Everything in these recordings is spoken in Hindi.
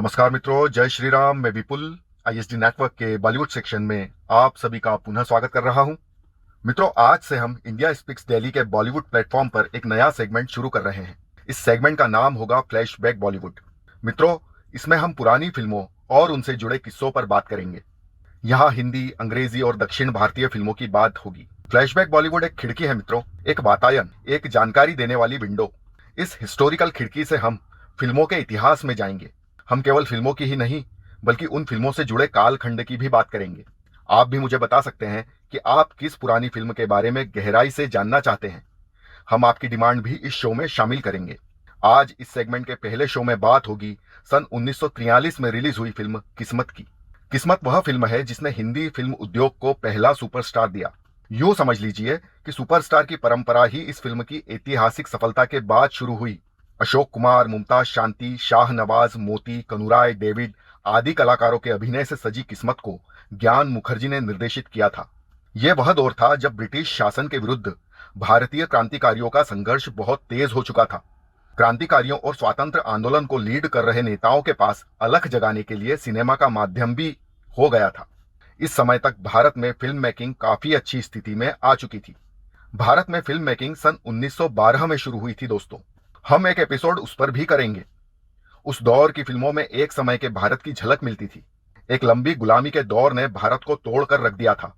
नमस्कार मित्रों, जय श्री राम। मैं विपुल आईएसडी नेटवर्क के बॉलीवुड सेक्शन में आप सभी का पुनः स्वागत कर रहा हूं। मित्रों, आज से हम इंडिया स्पीक्स दिल्ली के बॉलीवुड प्लेटफॉर्म पर एक नया सेगमेंट शुरू कर रहे हैं। इस सेगमेंट का नाम होगा फ्लैशबैक बॉलीवुड। मित्रों, इसमें हम पुरानी फिल्मों और उनसे जुड़े किस्सों पर बात करेंगे। यहाँ हिंदी, अंग्रेजी और दक्षिण भारतीय फिल्मों की बात होगी। फ्लैशबैक बॉलीवुड एक खिड़की है मित्रों, एक वातायन, एक जानकारी देने वाली विंडो। इस हिस्टोरिकल खिड़की से हम फिल्मों के इतिहास में जाएंगे। हम केवल फिल्मों की ही नहीं, बल्कि उन फिल्मों से जुड़े कालखंड की भी बात करेंगे। आप भी मुझे बता सकते हैं कि आप किस पुरानी फिल्म के बारे में गहराई से जानना चाहते हैं। हम आपकी डिमांड भी इस शो में शामिल करेंगे। आज इस सेगमेंट के पहले शो में बात होगी सन 1943 में रिलीज हुई फिल्म किस्मत की। किस्मत वह फिल्म है जिसने हिंदी फिल्म उद्योग को पहला सुपरस्टार दिया। यूं समझ लीजिए कि सुपरस्टार की परंपरा ही इस फिल्म की ऐतिहासिक सफलता के बाद शुरू हुई। अशोक कुमार, मुमताज शांति, शाहनवाज, मोती, कनुराय, डेविड आदि कलाकारों के अभिनय से सजी किस्मत को ज्ञान मुखर्जी ने निर्देशित किया था। यह वह दौर था जब ब्रिटिश शासन के विरुद्ध भारतीय क्रांतिकारियों का संघर्ष बहुत तेज हो चुका था। क्रांतिकारियों और स्वातंत्र आंदोलन को लीड कर रहे नेताओं के पास अलख जगाने के लिए सिनेमा का माध्यम भी हो गया था। इस समय तक भारत में फिल्म मेकिंग काफी अच्छी स्थिति में आ चुकी थी। भारत में फिल्म मेकिंग सन 1912 में शुरू हुई थी दोस्तों। हम एक एपिसोड उस पर भी करेंगे। उस दौर की फिल्मों में एक समय के भारत की झलक मिलती थी। एक लंबी गुलामी के दौर ने भारत को तोड़कर रख दिया था।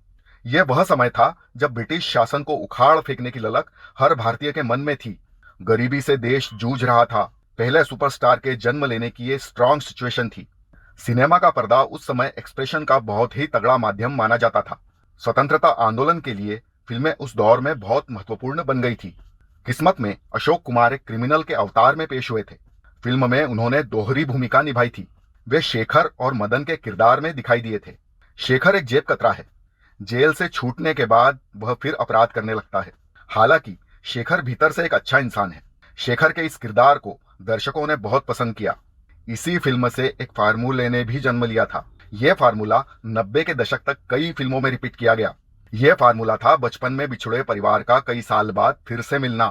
यह वह समय था जब ब्रिटिश शासन को उखाड़ फेंकने की ललक हर भारतीय के मन में थी। गरीबी से देश जूझ रहा था। पहले सुपरस्टार के जन्म लेने की ये स्ट्रॉन्ग सिचुएशन थी। सिनेमा का पर्दा उस समय एक्सप्रेशन का बहुत ही तगड़ा माध्यम माना जाता था। स्वतंत्रता आंदोलन के लिए फिल्में उस दौर में बहुत महत्वपूर्ण बन गई थी। किस्मत में अशोक कुमार एक क्रिमिनल के अवतार में पेश हुए थे। फिल्म में उन्होंने दोहरी भूमिका निभाई थी। वे शेखर और मदन के किरदार में दिखाई दिए थे। शेखर एक जेब कतरा है। जेल से छूटने के बाद वह फिर अपराध करने लगता है। हालांकि शेखर भीतर से एक अच्छा इंसान है। शेखर के इस किरदार को दर्शकों ने बहुत पसंद किया। इसी फिल्म से एक फार्मूले ने भी जन्म लिया था। यह फार्मूला 90 के दशक तक कई फिल्मों में रिपीट किया गया। यह फार्मूला था बचपन में बिछुड़े परिवार का कई साल बाद फिर से मिलना।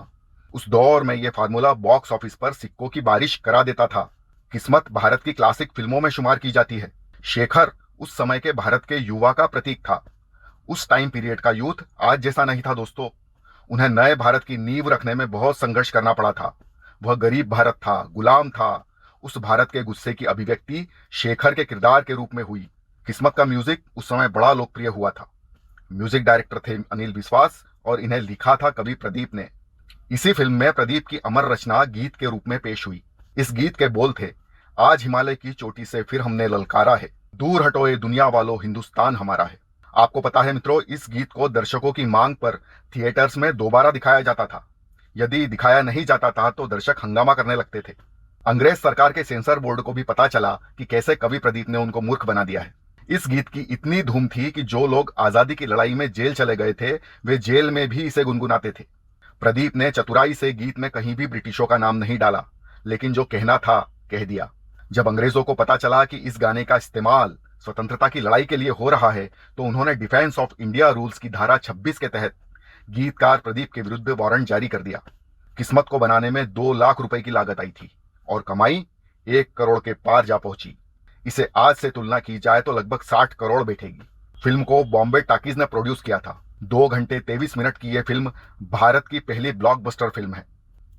उस दौर में यह फार्मूला बॉक्स ऑफिस पर सिक्कों की बारिश करा देता था। किस्मत भारत की क्लासिक फिल्मों में शुमार की जाती है। शेखर उस समय के भारत के युवा का प्रतीक था। उस टाइम पीरियड का यूथ आज जैसा नहीं था दोस्तों। उन्हें नए भारत की नींव रखने में बहुत संघर्ष करना पड़ा था। वह गरीब भारत था, गुलाम था। उस भारत के गुस्से की अभिव्यक्ति शेखर के किरदार के रूप में हुई। किस्मत का म्यूजिक उस समय बड़ा लोकप्रिय हुआ था। म्यूजिक डायरेक्टर थे अनिल विश्वास और इन्हें लिखा था कवि प्रदीप ने। इसी फिल्म में प्रदीप की अमर रचना गीत के रूप में पेश हुई। इस गीत के बोल थे, आज हिमालय की चोटी से फिर हमने ललकारा है, दूर हटो ये दुनिया वालों, हिंदुस्तान हमारा है। आपको पता है मित्रों, इस गीत को दर्शकों की मांग पर थिएटर्स में दोबारा दिखाया जाता था। यदि दिखाया नहीं जाता था तो दर्शक हंगामा करने लगते थे। अंग्रेज सरकार के सेंसर बोर्ड को भी पता चला कि कैसे कवि प्रदीप ने उनको मूर्ख बना दिया है। इस गीत की इतनी धूम थी कि जो लोग आजादी की लड़ाई में जेल चले गए थे वे जेल में भी इसे गुनगुनाते थे। प्रदीप ने चतुराई से गीत में कहीं भी ब्रिटिशों का नाम नहीं डाला, लेकिन जो कहना था कह दिया। जब अंग्रेजों को पता चला कि इस गाने का इस्तेमाल स्वतंत्रता की लड़ाई के लिए हो रहा है तो उन्होंने डिफेंस ऑफ इंडिया रूल्स की धारा 26 के तहत गीतकार प्रदीप के विरुद्ध वारंट जारी कर दिया। किस्मत को बनाने में 2 लाख रुपए की लागत आई थी और कमाई 1 करोड़ के पार जा पहुंची। इसे आज से तुलना की जाए तो लगभग 60 करोड़ बैठेगी। फिल्म को बॉम्बे टाकीज ने प्रोड्यूस किया था। 2 घंटे 23 मिनट की यह फिल्म भारत की पहली ब्लॉकबस्टर फिल्म है।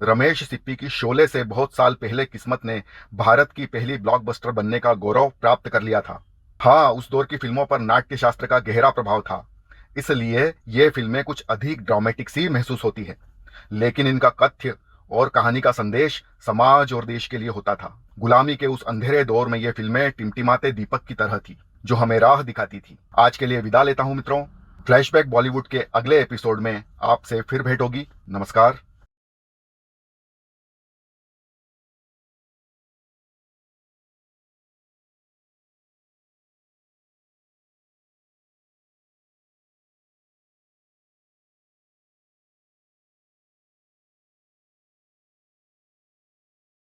रमेश सिप्पी की शोले से बहुत साल पहले किस्मत ने भारत की पहली ब्लॉकबस्टर बनने का गौरव प्राप्त कर लिया था। हाँ, उस दौर की फिल्मों पर नाट्य शास्त्र का गहरा प्रभाव था, इसलिए ये फिल्में कुछ अधिक ड्रामेटिक सी महसूस होती है, लेकिन इनका कथ्य और कहानी का संदेश समाज और देश के लिए होता था। गुलामी के उस अंधेरे दौर में ये फिल्में टिमटिमाते दीपक की तरह थी जो हमें राह दिखाती थी। आज के लिए विदा लेता हूं मित्रों। फ्लैशबैक बॉलीवुड के अगले एपिसोड में आपसे फिर भेंट होगी। नमस्कार।